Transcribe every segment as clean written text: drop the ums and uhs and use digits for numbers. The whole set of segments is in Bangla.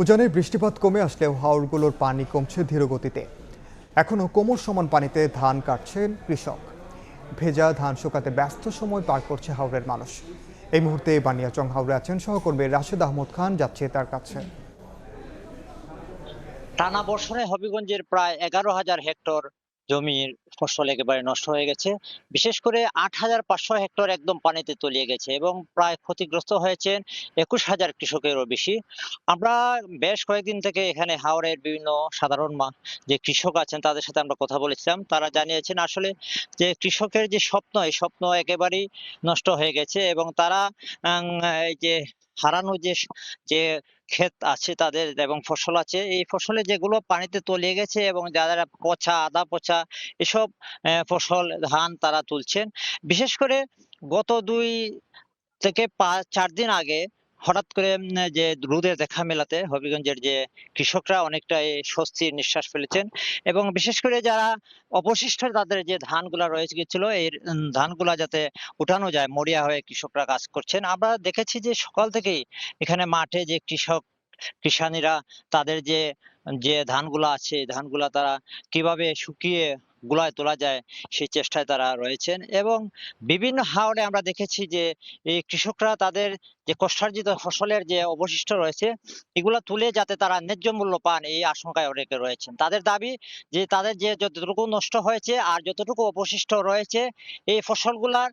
উজানে বৃষ্টিপাত কমে আসলেও হাওরগুলোর পানি কমছে ধীরগতিতে। এখনো কোমর সমান পানিতে ধান কাটছেন কৃষক। ভেজা ধান শুকাতে ব্যস্ত সময় পার করছে হাওরের মানুষ। এই মুহূর্তে বানিয়াচং হাওরে আছেন সহকর্মী রাশেদ আহমদ খান, যাচ্ছে তার কাছে। টানা বর্ষণে হবিগঞ্জের প্রায় 11,000 হেক্টর জমির ফসল একেবারে নষ্ট হয়ে গেছে। বিশেষ করে 8,500 হেক্টর একদম পানিতে তলিয়ে গেছে এবং প্রায় ক্ষতিগ্রস্ত হয়েছেন 21,000 কৃষকেরও বেশি। আমরা বেশ কয়েকদিন থেকে এখানে হাওরের বিভিন্ন সাধারণ যে কৃষক আছেন তাদের সাথে আমরা কথা বলেছিলাম। তারা জানিয়েছেন আসলে যে কৃষকের যে স্বপ্ন, এই স্বপ্ন একেবারেই নষ্ট হয়ে গেছে এবং তারা আং এই যে হারানো যে ক্ষেত আছে তাদের এবং ফসল আছে, এই ফসলে যেগুলো পানিতে তলিয়ে গেছে এবং যারা পচা, আধা পচা এসব ফসল, ধান তারা তুলছেন। বিশেষ করে গত ২ থেকে ৪ দিন আগে হঠাৎ করে যে রোদের দেখা মেলাতে হবিগঞ্জের যে কৃষকরা অনেকটাই স্বস্তির নিঃশ্বাস ফেলেছেন এবং বিশেষ করে যারা অবশিষ্ট তাদের যে ধানগুলা রয়ে গেছিল এই ধানগুলা যাতে উঠানো যায় মরিয়া হয়ে কৃষকরা কাজ করছেন। আমরা দেখেছি যে সকাল থেকেই এখানে মাঠে যে কিষানীরা তাদের যে ধানগুলা আছে, এই ধানগুলা তারা কিভাবে শুকিয়ে গুলায় তোলা যায় সেই চেষ্টায় তারা রয়েছেন এবং বিভিন্ন হাওরে আমরা দেখেছি যে এই কৃষকরা তাদের যে কষ্টার্জিত ফসলের যে অবশিষ্ট রয়েছে এগুলা তুলে যাতে তারা ন্যায্য মূল্য পান এই আশঙ্কায় অনেকে রয়েছেন। তাদের দাবি যে তাদের যে যতটুকু নষ্ট হয়েছে আর যতটুকু অবশিষ্ট রয়েছে এই ফসলগুলার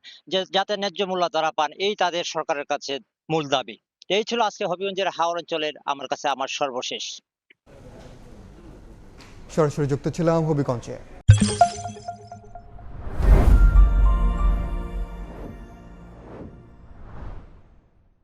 যাতে ন্যায্য মূল্য তারা পান, এই তাদের সরকারের কাছে মূল দাবি। এই ছিল আজকে হবিগঞ্জের হাওর অঞ্চলের আমার সর্বশেষ। সরাসরি যুক্ত ছিলাম হবিগঞ্জে।